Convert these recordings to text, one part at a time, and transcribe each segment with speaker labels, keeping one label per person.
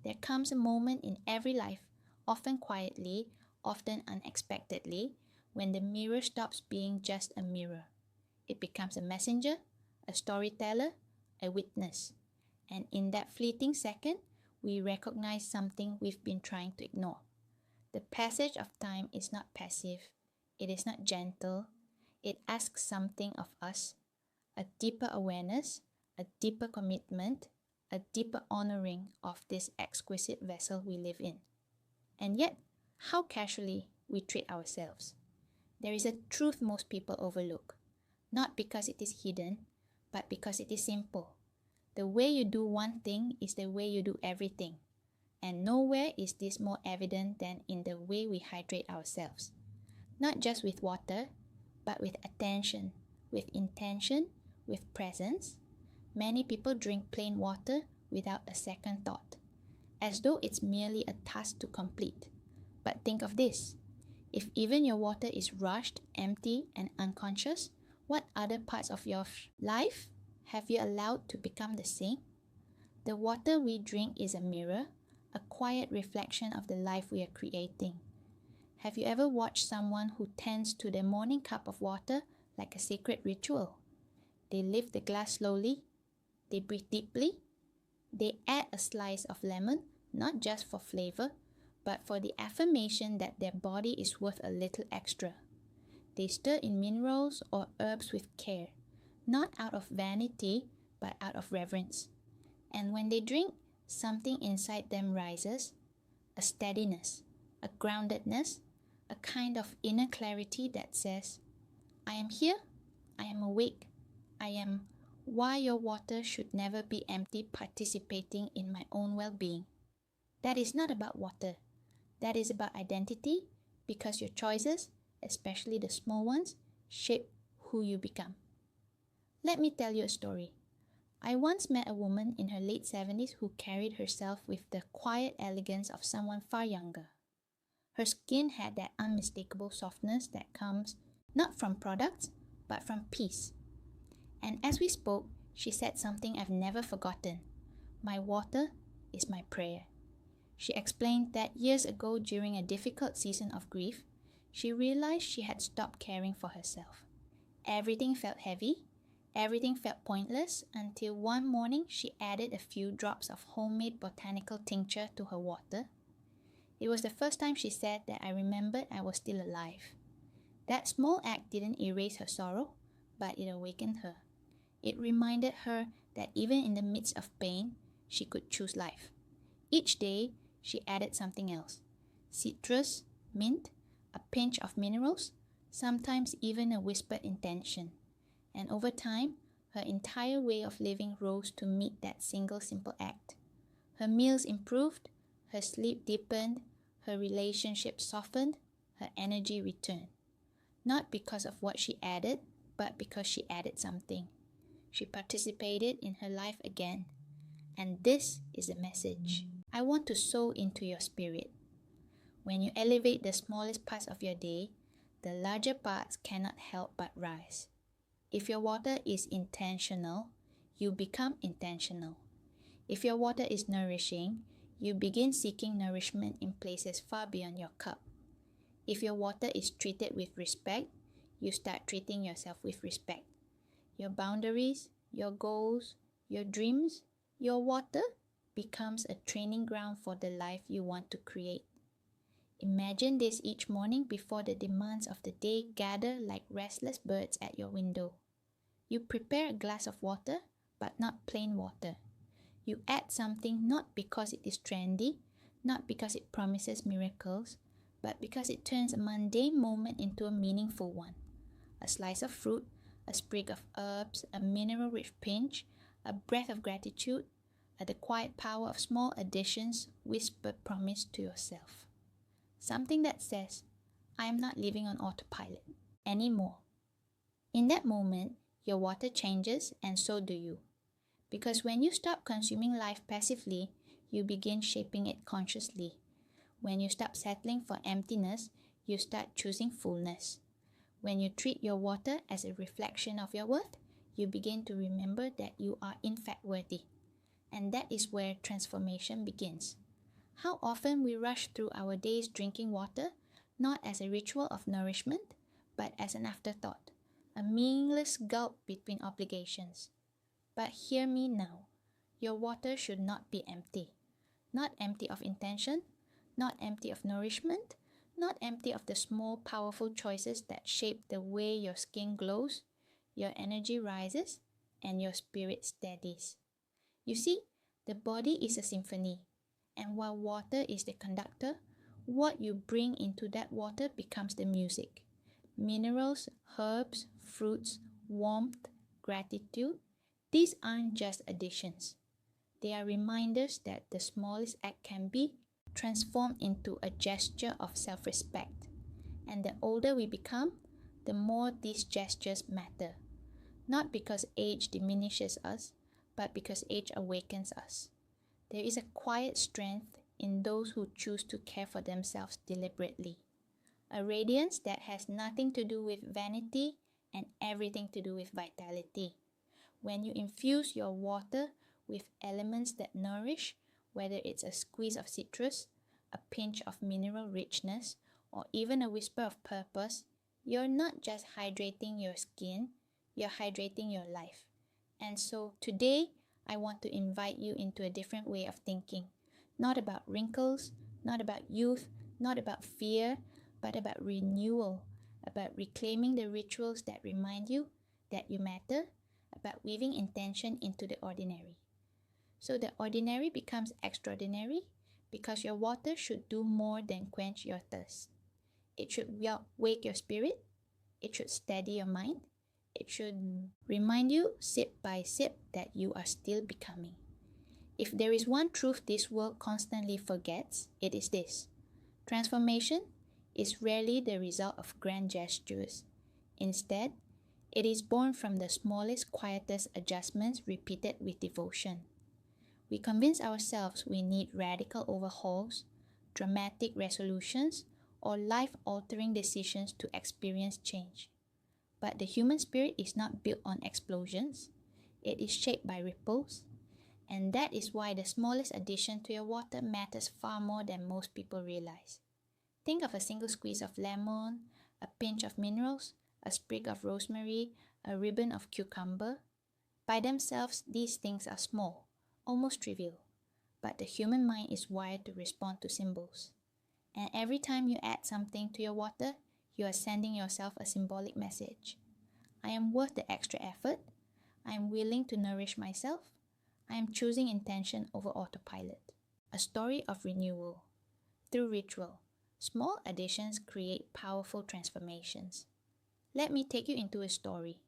Speaker 1: There comes a moment in every life, often quietly, often unexpectedly, when the mirror stops being just a mirror. It becomes a messenger, a storyteller, a witness. And in that fleeting second, we recognize something we've been trying to ignore. The passage of time is not passive. It is not gentle. It asks something of us, a deeper awareness, a deeper commitment, a deeper honoring of this exquisite vessel we live in. And yet, how casually we treat ourselves. There is a truth most people overlook, not because it is hidden, but because it is simple. The way you do one thing is the way you do everything. And nowhere is this more evident than in the way we hydrate ourselves. Not just with water, but with attention, with intention, with presence. Many people drink plain water without a second thought, as though it's merely a task to complete. But think of this. If even your water is rushed, empty, and unconscious, what other parts of your life have you allowed to become the same? The water we drink is a mirror, a quiet reflection of the life we are creating. Have you ever watched someone who tends to their morning cup of water like a sacred ritual? They lift the glass slowly, they breathe deeply, they add a slice of lemon, not just for flavor, but for the affirmation that their body is worth a little extra. They stir in minerals or herbs with care, not out of vanity, but out of reverence. And when they drink, something inside them rises, a steadiness, a groundedness, a kind of inner clarity that says, I am here, I am awake, I am why your water should never be empty, participating in my own well-being. That is not about water. That is about identity, because your choices, especially the small ones, shape who you become. Let me tell you a story. I once met a woman in her late 70s who carried herself with the quiet elegance of someone far younger. Her skin had that unmistakable softness that comes not from products, but from peace. And as we spoke, she said something I've never forgotten. My water is my prayer. She explained that years ago, during a difficult season of grief, she realized she had stopped caring for herself. Everything felt heavy, everything felt pointless, until one morning she added a few drops of homemade botanical tincture to her water. It was the first time she said that I remembered I was still alive. That small act didn't erase her sorrow, but it awakened her. It reminded her that even in the midst of pain, she could choose life. Each day, she added something else. Citrus, mint, a pinch of minerals, sometimes even a whispered intention. And over time, her entire way of living rose to meet that single simple act. Her meals improved, her sleep deepened, her relationships softened, her energy returned. Not because of what she added, but because she added something. She participated in her life again. And this is the message I want to sow into your spirit. When you elevate the smallest parts of your day, the larger parts cannot help but rise. If your water is intentional, you become intentional. If your water is nourishing, you begin seeking nourishment in places far beyond your cup. If your water is treated with respect, you start treating yourself with respect. Your boundaries, your goals, your dreams, your water becomes a training ground for the life you want to create. Imagine this each morning before the demands of the day gather like restless birds at your window. You prepare a glass of water, but not plain water. You add something not because it is trendy, not because it promises miracles, but because it turns a mundane moment into a meaningful one. A slice of fruit, a sprig of herbs, a mineral-rich pinch, a breath of gratitude, the quiet power of small additions, whispered promise to yourself. Something that says, I am not living on autopilot anymore. In that moment, your water changes and so do you. Because when you stop consuming life passively, you begin shaping it consciously. When you stop settling for emptiness, you start choosing fullness. When you treat your water as a reflection of your worth, you begin to remember that you are in fact worthy. And that is where transformation begins. How often we rush through our days drinking water, not as a ritual of nourishment, but as an afterthought, a meaningless gulp between obligations. But hear me now. Your water should not be empty. Not empty of intention, not empty of nourishment, not empty of the small, powerful choices that shape the way your skin glows, your energy rises, and your spirit steadies. You see, the body is a symphony, and while water is the conductor, what you bring into that water becomes the music. Minerals, herbs, fruits, warmth, gratitude, these aren't just additions. They are reminders that the smallest act can be transformed into a gesture of self-respect. And the older we become, the more these gestures matter. Not because age diminishes us, but because age awakens us. There is a quiet strength in those who choose to care for themselves deliberately. A radiance that has nothing to do with vanity and everything to do with vitality. When you infuse your water with elements that nourish, whether it's a squeeze of citrus, a pinch of mineral richness, or even a whisper of purpose, you're not just hydrating your skin, you're hydrating your life. And so today, I want to invite you into a different way of thinking. Not about wrinkles, not about youth, not about fear, but about renewal, about reclaiming the rituals that remind you that you matter, about weaving intention into the ordinary. So the ordinary becomes extraordinary because your water should do more than quench your thirst. It should wake your spirit, it should steady your mind, it should remind you sip by sip that you are still becoming. If there is one truth this world constantly forgets, it is this. Transformation is rarely the result of grand gestures. Instead, it is born from the smallest, quietest adjustments repeated with devotion. We convince ourselves we need radical overhauls, dramatic resolutions, or life-altering decisions to experience change. But the human spirit is not built on explosions. It is shaped by ripples. And that is why the smallest addition to your water matters far more than most people realize. Think of a single squeeze of lemon, a pinch of minerals, a sprig of rosemary, a ribbon of cucumber. By themselves, these things are small, almost trivial. But the human mind is wired to respond to symbols. And every time you add something to your water, you are sending yourself a symbolic message. I am worth the extra effort. I am willing to nourish myself. I am choosing intention over autopilot. A story of renewal. Through ritual, small additions create powerful transformations. Let me take you into a story,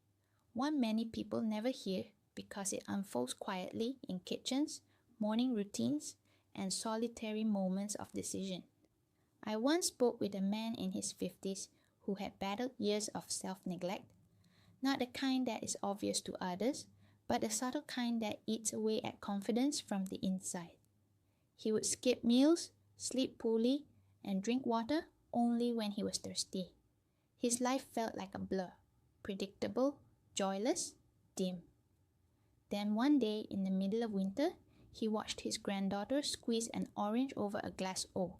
Speaker 1: one many people never hear because it unfolds quietly in kitchens, morning routines, and solitary moments of decision. I once spoke with a man in his 50s who had battled years of self-neglect, not the kind that is obvious to others, but the subtle kind that eats away at confidence from the inside. He would skip meals, sleep poorly, and drink water only when he was thirsty. His life felt like a blur, predictable, joyless, dim. Then one day in the middle of winter, he watched his granddaughter squeeze an orange over a glass O.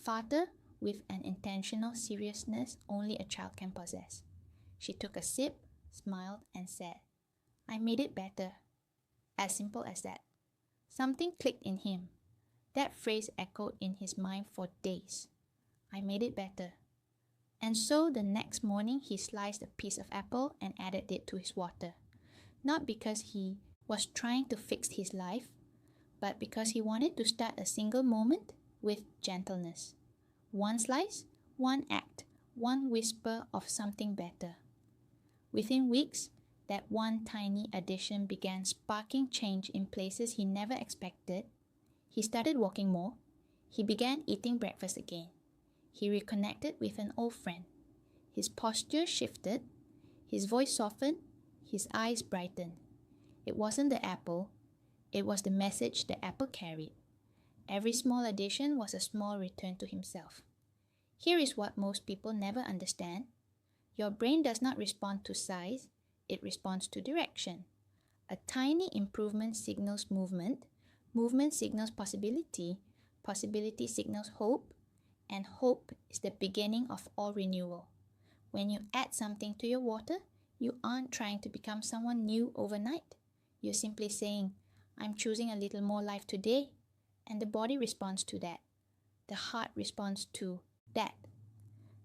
Speaker 1: Father, with an intentional seriousness only a child can possess. She took a sip, smiled, and said, "I made it better." As simple as that. Something clicked in him. That phrase echoed in his mind for days. I made it better. And so the next morning he sliced a piece of apple and added it to his water. Not because he was trying to fix his life, but because he wanted to start a single moment with gentleness. One slice, one act, one whisper of something better. Within weeks, that one tiny addition began sparking change in places he never expected. He started walking more. He began eating breakfast again. He reconnected with an old friend. His posture shifted. His voice softened. His eyes brightened. It wasn't the apple. It was the message the apple carried. Every small addition was a small return to himself. Here is what most people never understand. Your brain does not respond to size. It responds to direction. A tiny improvement signals movement. Movement signals possibility. Possibility signals hope, and hope is the beginning of all renewal. When you add something to your water, you aren't trying to become someone new overnight. You're simply saying, I'm choosing a little more life today, and the body responds to that. The heart responds to that.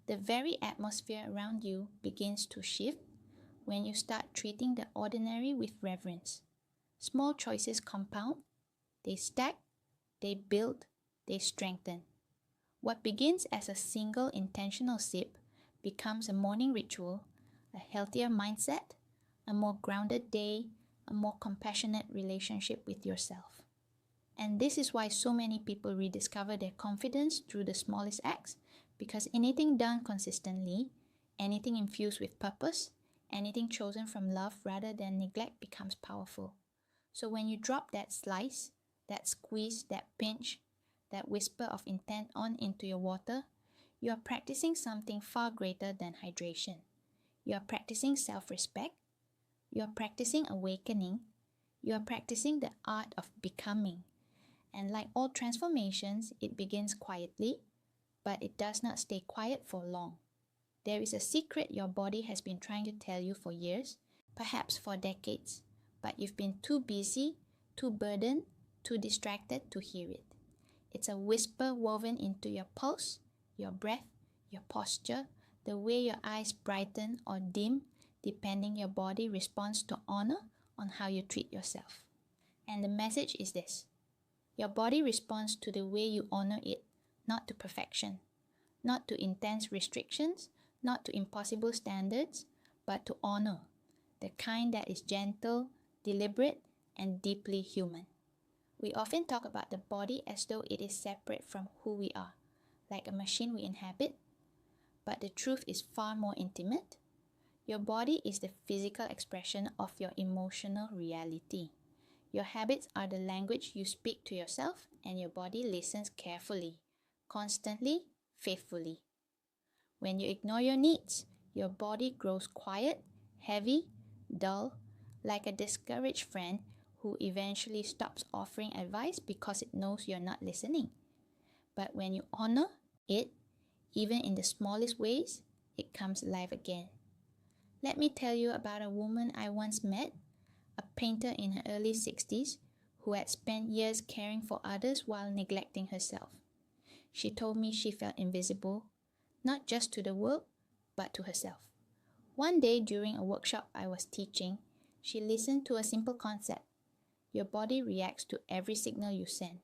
Speaker 1: The very atmosphere around you begins to shift when you start treating the ordinary with reverence. Small choices compound, they stack, they build, they strengthen. What begins as a single intentional sip becomes a morning ritual, a healthier mindset, a more grounded day, a more compassionate relationship with yourself. And this is why so many people rediscover their confidence through the smallest acts, because anything done consistently, anything infused with purpose, anything chosen from love rather than neglect becomes powerful. So when you drop that slice, that squeeze, that pinch, that whisper of intent on into your water, you are practicing something far greater than hydration. You are practicing self-respect. You are practicing awakening. You are practicing the art of becoming. And like all transformations, it begins quietly, but it does not stay quiet for long. There is a secret your body has been trying to tell you for years, perhaps for decades, but you've been too busy, too burdened, too distracted to hear it. It's a whisper woven into your pulse, your breath, your posture, the way your eyes brighten or dim, depending your body responds to honor on how you treat yourself. And the message is this. Your body responds to the way you honor it, not to perfection, not to intense restrictions, not to impossible standards, but to honor, the kind that is gentle, deliberate, and deeply human. We often talk about the body as though it is separate from who we are, like a machine we inhabit, but the truth is far more intimate. Your body is the physical expression of your emotional reality. Your habits are the language you speak to yourself, and your body listens carefully, constantly, faithfully. When you ignore your needs, your body grows quiet, heavy, dull, like a discouraged friend who eventually stops offering advice because it knows you're not listening. But when you honor it, even in the smallest ways, it comes alive again. Let me tell you about a woman I once met, a painter in her early 60s who had spent years caring for others while neglecting herself. She told me she felt invisible, not just to the world, but to herself. One day during a workshop I was teaching, she listened to a simple concept. Your body reacts to every signal you send.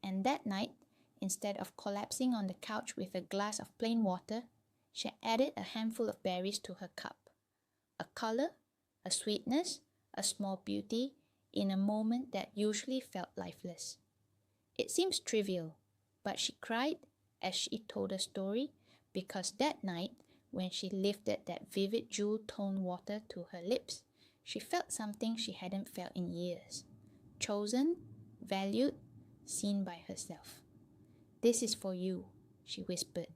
Speaker 1: And that night, instead of collapsing on the couch with a glass of plain water, she added a handful of berries to her cup. A color, a sweetness, a small beauty in a moment that usually felt lifeless. It seems trivial, but she cried as she told her story because that night, when she lifted that vivid jewel-toned water to her lips, she felt something she hadn't felt in years. Chosen, valued, seen by herself. This is for you, she whispered.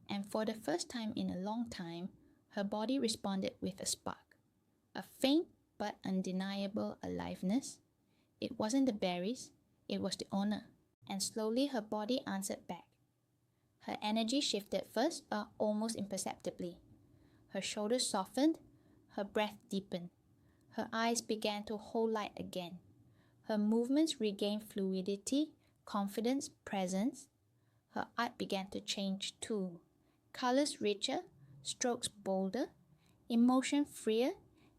Speaker 1: And for the first time in a long time, her body responded with a spark, a faint but undeniable aliveness. It wasn't the berries, it was the honor. And slowly her body answered back. Her energy shifted first, almost imperceptibly. Her shoulders softened, her breath deepened. Her eyes began to hold light again. Her movements regained fluidity, confidence, presence. Her art began to change too. Colors richer, strokes bolder, emotion freer,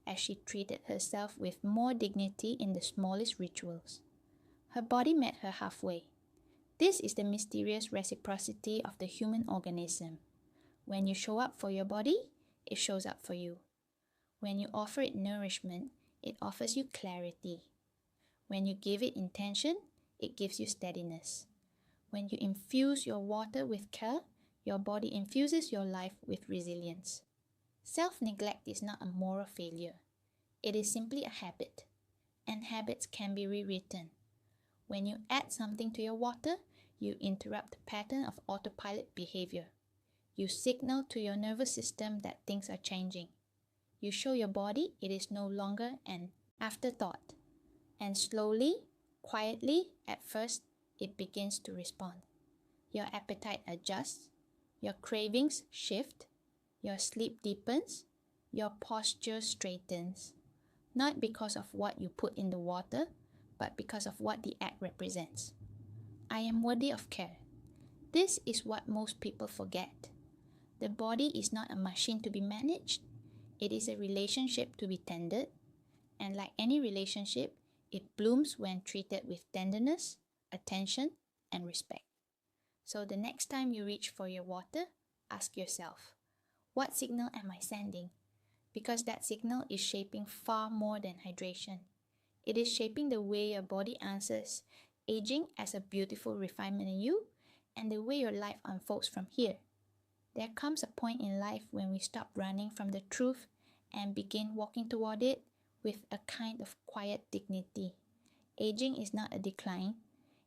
Speaker 1: as she treated herself with more dignity in the smallest rituals. Her body met her halfway. This is the mysterious reciprocity of the human organism. When you show up for your body, it shows up for you. When you offer it nourishment, it offers you clarity. When you give it intention, it gives you steadiness. When you infuse your water with care, your body infuses your life with resilience. Self-neglect is not a moral failure. It is simply a habit, and habits can be rewritten. When you add something to your water, you interrupt the pattern of autopilot behavior. You signal to your nervous system that things are changing. You show your body it is no longer an afterthought. And slowly, quietly, at first, it begins to respond. Your appetite adjusts, your cravings shift, your sleep deepens, your posture straightens. Not because of what you put in the water, but because of what the act represents. I am worthy of care. This is what most people forget. The body is not a machine to be managed. It is a relationship to be tended. And like any relationship, it blooms when treated with tenderness, attention, and respect. So the next time you reach for your water, ask yourself, what signal am I sending? Because that signal is shaping far more than hydration. It is shaping the way your body answers aging as a beautiful refinement in you and the way your life unfolds from here. There comes a point in life when we stop running from the truth and begin walking toward it with a kind of quiet dignity. Aging is not a decline,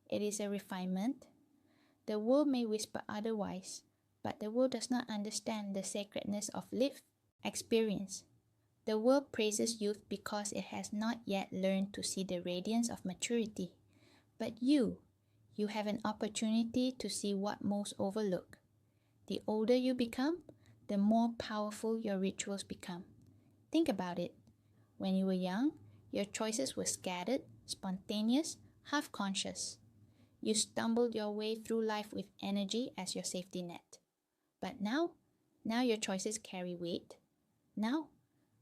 Speaker 1: it is a refinement. The world may whisper otherwise, but the world does not understand the sacredness of lived experience. The world praises youth because it has not yet learned to see the radiance of maturity. But you have an opportunity to see what most overlook. The older you become, the more powerful your rituals become. Think about it. When you were young, your choices were scattered, spontaneous, half-conscious. You stumbled your way through life with energy as your safety net. But now your choices carry weight. Now,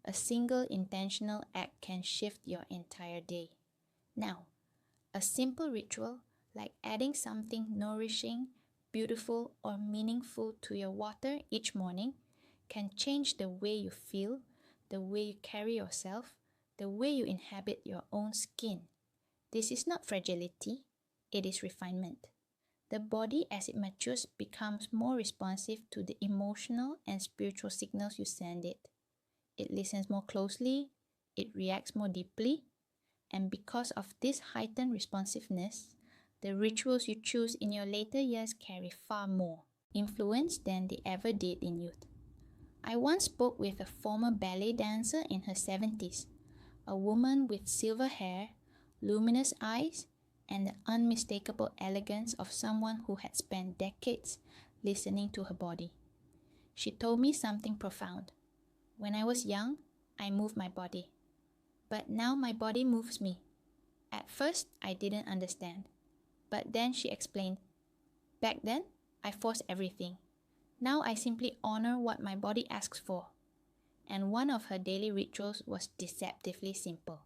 Speaker 1: a single intentional act can shift your entire day. Now, a simple ritual like adding something nourishing, beautiful, or meaningful to your water each morning can change the way you feel, the way you carry yourself, the way you inhabit your own skin. This is not fragility, it is refinement. The body, as it matures, becomes more responsive to the emotional and spiritual signals you send it. It listens more closely, it reacts more deeply, and because of this heightened responsiveness, the rituals you choose in your later years carry far more influence than they ever did in youth. I once spoke with a former ballet dancer in her 70s, a woman with silver hair, luminous eyes, and the unmistakable elegance of someone who had spent decades listening to her body. She told me something profound. When I was young, I moved my body. But now my body moves me. At first, I didn't understand. But then she explained, back then, I forced everything. Now I simply honor what my body asks for. And one of her daily rituals was deceptively simple.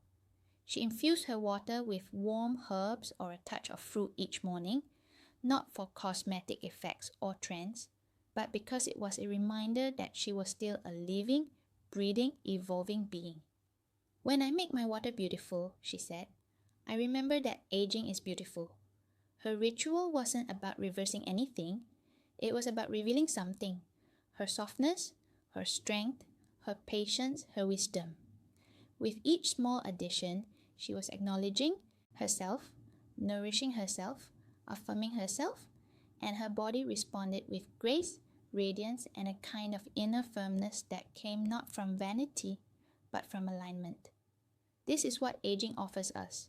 Speaker 1: She infused her water with warm herbs or a touch of fruit each morning, not for cosmetic effects or trends, but because it was a reminder that she was still a living, breathing, evolving being. When I make my water beautiful, she said, I remember that aging is beautiful. Her ritual wasn't about reversing anything, it was about revealing something, her softness, her strength, her patience, her wisdom. With each small addition, she was acknowledging herself, nourishing herself, affirming herself, and her body responded with grace, radiance, and a kind of inner firmness that came not from vanity, but from alignment. This is what aging offers us,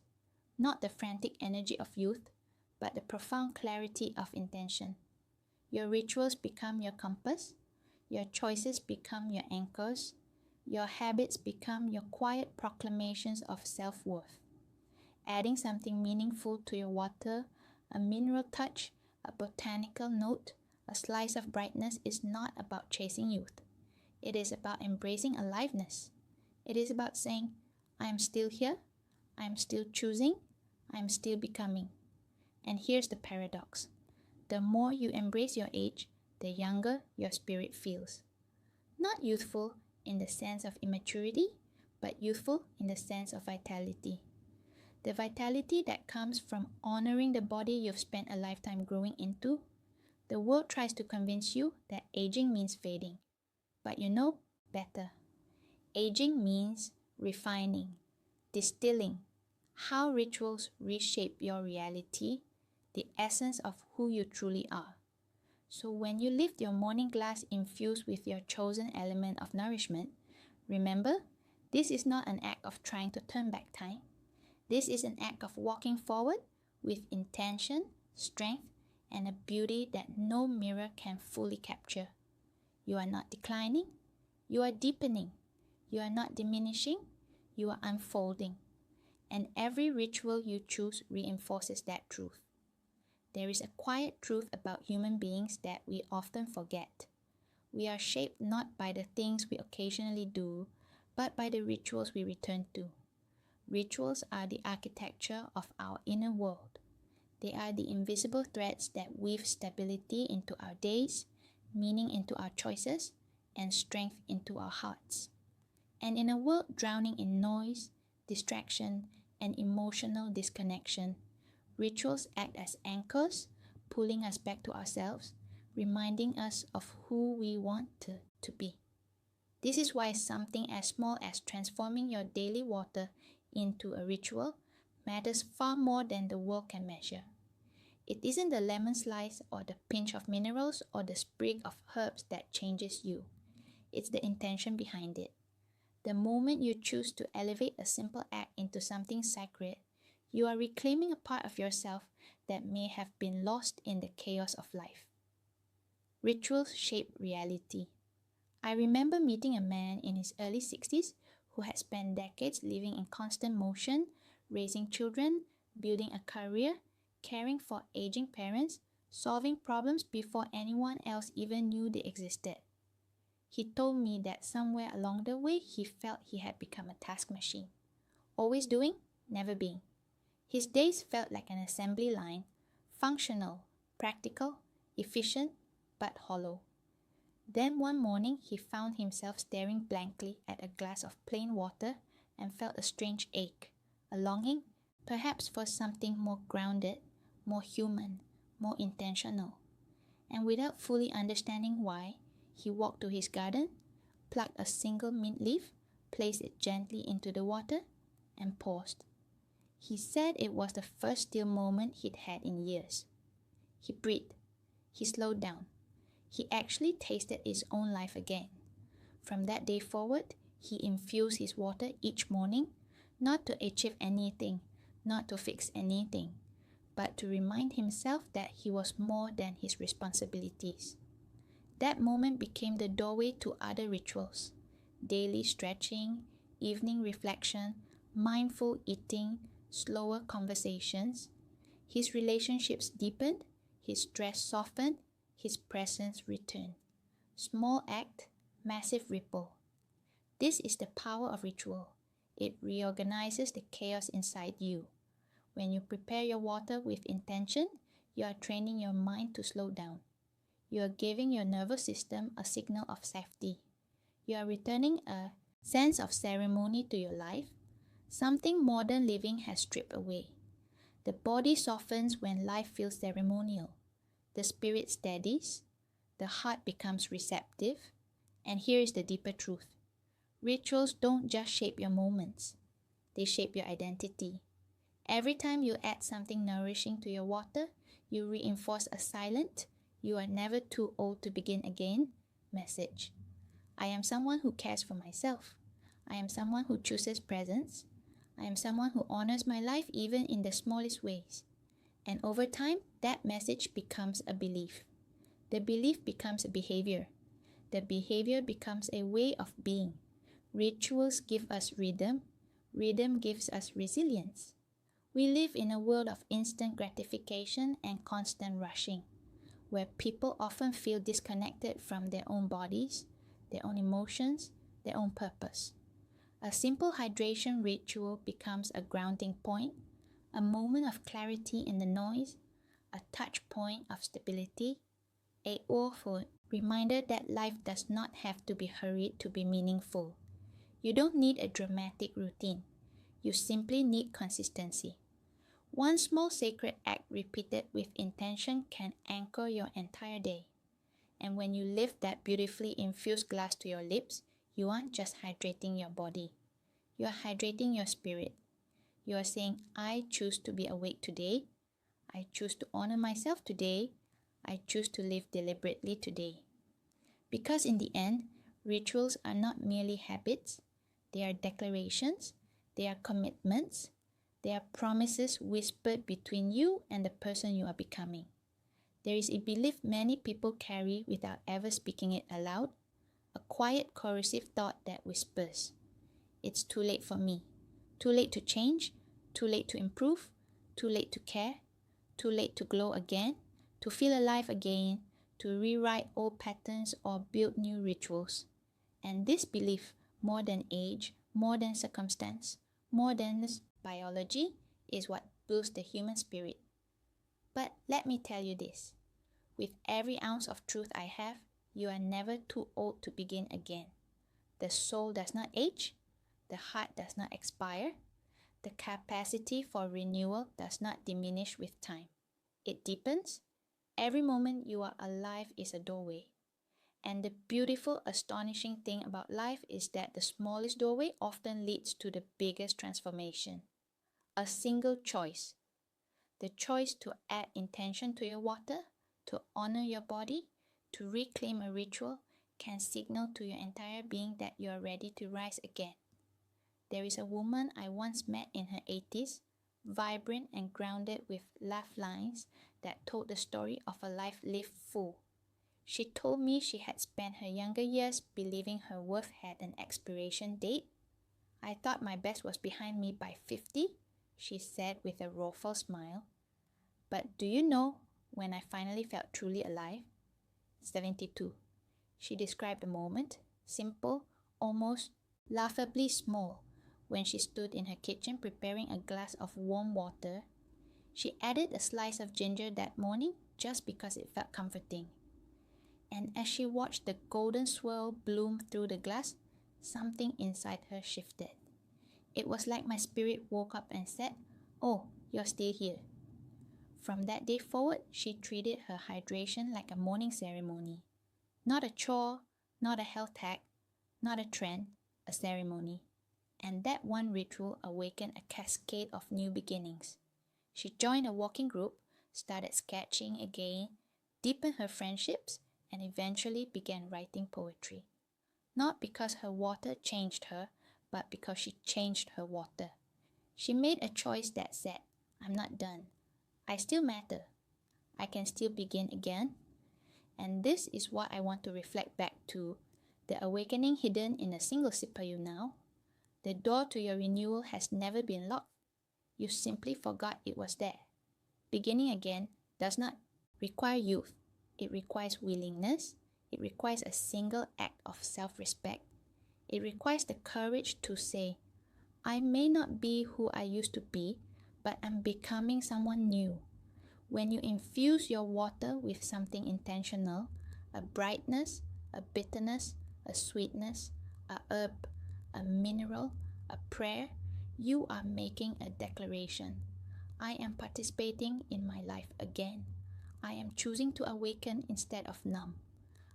Speaker 1: not the frantic energy of youth, but the profound clarity of intention. Your rituals become your compass, your choices become your anchors, your habits become your quiet proclamations of self-worth. Adding something meaningful to your water, a mineral touch, a botanical note, a slice of brightness is not about chasing youth. It is about embracing aliveness. It is about saying, I am still here, I am still choosing, I am still becoming. And here's the paradox. The more you embrace your age, the younger your spirit feels. Not youthful in the sense of immaturity, but youthful in the sense of vitality. The vitality that comes from honoring the body you've spent a lifetime growing into. The world tries to convince you that aging means fading. But you know better. Aging means refining, distilling, how rituals reshape your reality, the essence of who you truly are. So when you lift your morning glass infused with your chosen element of nourishment, remember, this is not an act of trying to turn back time. This is an act of walking forward with intention, strength, and a beauty that no mirror can fully capture. You are not declining, you are deepening. You are not diminishing, you are unfolding. And every ritual you choose reinforces that truth. There is a quiet truth about human beings that we often forget. We are shaped not by the things we occasionally do, but by the rituals we return to. Rituals are the architecture of our inner world. They are the invisible threads that weave stability into our days, meaning into our choices, and strength into our hearts. And in a world drowning in noise, distraction, and emotional disconnection, rituals act as anchors, pulling us back to ourselves, reminding us of who we want to be. This is why something as small as transforming your daily water into a ritual matters far more than the world can measure. It isn't the lemon slice or the pinch of minerals or the sprig of herbs that changes you. It's the intention behind it. The moment you choose to elevate a simple act into something sacred, you are reclaiming a part of yourself that may have been lost in the chaos of life. Rituals shape reality. I remember meeting a man in his early 60s who had spent decades living in constant motion, raising children, building a career, caring for aging parents, solving problems before anyone else even knew they existed. He told me that somewhere along the way he felt he had become a task machine. Always doing, never being. His days felt like an assembly line, functional, practical, efficient, but hollow. Then one morning he found himself staring blankly at a glass of plain water and felt a strange ache, a longing, perhaps for something more grounded, more human, more intentional. And without fully understanding why, he walked to his garden, plucked a single mint leaf, placed it gently into the water, and paused. He said it was the first still moment he'd had in years. He breathed. He slowed down. He actually tasted his own life again. From that day forward, he infused his water each morning, not to achieve anything, not to fix anything, but to remind himself that he was more than his responsibilities. That moment became the doorway to other rituals: daily stretching, evening reflection, mindful eating, slower conversations. His relationships deepened, his stress softened, his presence returned. Small act, massive ripple. This is the power of ritual. It reorganizes the chaos inside you. When you prepare your water with intention, you are training your mind to slow down. You are giving your nervous system a signal of safety. You are returning a sense of ceremony to your life, something modern living has stripped away. The body softens when life feels ceremonial. The spirit steadies, the heart becomes receptive, and here is the deeper truth. Rituals don't just shape your moments, they shape your identity. Every time you add something nourishing to your water, you reinforce a silent, "You are never too old to begin again" message. I am someone who cares for myself. I am someone who chooses presence. I am someone who honors my life even in the smallest ways. And over time, that message becomes a belief. The belief becomes a behavior. The behavior becomes a way of being. Rituals give us rhythm. Rhythm gives us resilience. We live in a world of instant gratification and constant rushing, where people often feel disconnected from their own bodies, their own emotions, their own purpose. A simple hydration ritual becomes a grounding point, a moment of clarity in the noise, a touch point of stability, a awful reminder that life does not have to be hurried to be meaningful. You don't need a dramatic routine. You simply need consistency. One small sacred act repeated with intention can anchor your entire day. And when you lift that beautifully infused glass to your lips, you aren't just hydrating your body. You are hydrating your spirit. You are saying, "I choose to be awake today. I choose to honor myself today. I choose to live deliberately today." Because in the end, rituals are not merely habits. They are declarations. They are commitments. They are promises whispered between you and the person you are becoming. There is a belief many people carry without ever speaking it aloud, a quiet, corrosive thought that whispers, "It's too late for me. Too late to change, too late to improve, too late to care, too late to glow again, to feel alive again, to rewrite old patterns or build new rituals." And this belief, more than age, more than circumstance, more than biology, is what builds the human spirit. But let me tell you this, with every ounce of truth I have, you are never too old to begin again. The soul does not age, the heart does not expire, the capacity for renewal does not diminish with time. It deepens. Every moment you are alive is a doorway. And the beautiful, astonishing thing about life is that the smallest doorway often leads to the biggest transformation. A single choice. The choice to add intention to your water, to honor your body, to reclaim a ritual, can signal to your entire being that you are ready to rise again. There is a woman I once met in her 80s, vibrant and grounded with laugh lines that told the story of a life lived full. She told me she had spent her younger years believing her worth had an expiration date. "I thought my best was behind me by 50, she said with a rueful smile. "But do you know when I finally felt truly alive?" 72. She described a moment, simple, almost laughably small, when she stood in her kitchen preparing a glass of warm water. She added a slice of ginger that morning just because it felt comforting. And as she watched the golden swirl bloom through the glass, something inside her shifted. It was like my spirit woke up and said, "Oh, you're still here." From that day forward, she treated her hydration like a morning ceremony. Not a chore, not a health hack, not a trend, a ceremony. And that one ritual awakened a cascade of new beginnings. She joined a walking group, started sketching again, deepened her friendships, and eventually began writing poetry. Not because her water changed her, but because she changed her water. She made a choice that said, "I'm not done. I still matter. I can still begin again." And this is what I want to reflect back to, the awakening hidden in a single sip of you now. The door to your renewal has never been locked. You simply forgot it was there. Beginning again does not require youth. It requires willingness. It requires a single act of self-respect. It requires the courage to say, "I may not be who I used to be, but I'm becoming someone new." When you infuse your water with something intentional, a brightness, a bitterness, a sweetness, a herb, a mineral, a prayer, you are making a declaration. I am participating in my life again. I am choosing to awaken instead of numb.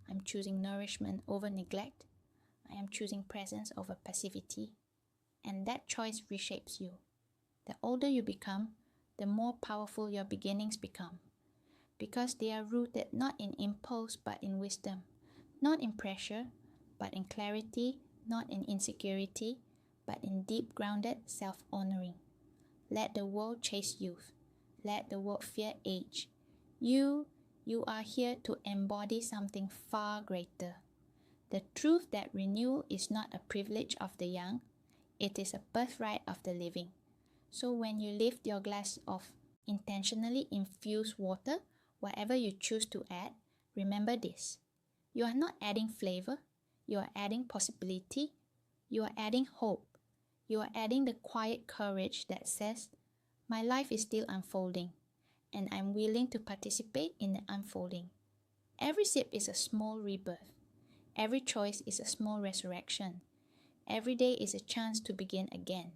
Speaker 1: I'm choosing nourishment over neglect. I am choosing presence over passivity. And that choice reshapes you. The older you become, the more powerful your beginnings become. Because they are rooted not in impulse but in wisdom, not in pressure but in clarity, not in insecurity but in deep grounded self-honoring. Let the world chase youth. Let the world fear age. You are here to embody something far greater. The truth that renewal is not a privilege of the young, it is a birthright of the living. So when you lift your glass of intentionally infused water, whatever you choose to add, remember this. You are not adding flavor, you are adding possibility, you are adding hope, you are adding the quiet courage that says, "My life is still unfolding, and I'm willing to participate in the unfolding." Every sip is a small rebirth. Every choice is a small resurrection. Every day is a chance to begin again.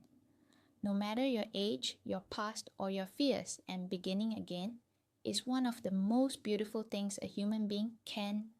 Speaker 1: No matter your age, your past, or your fears, and beginning again is one of the most beautiful things a human being can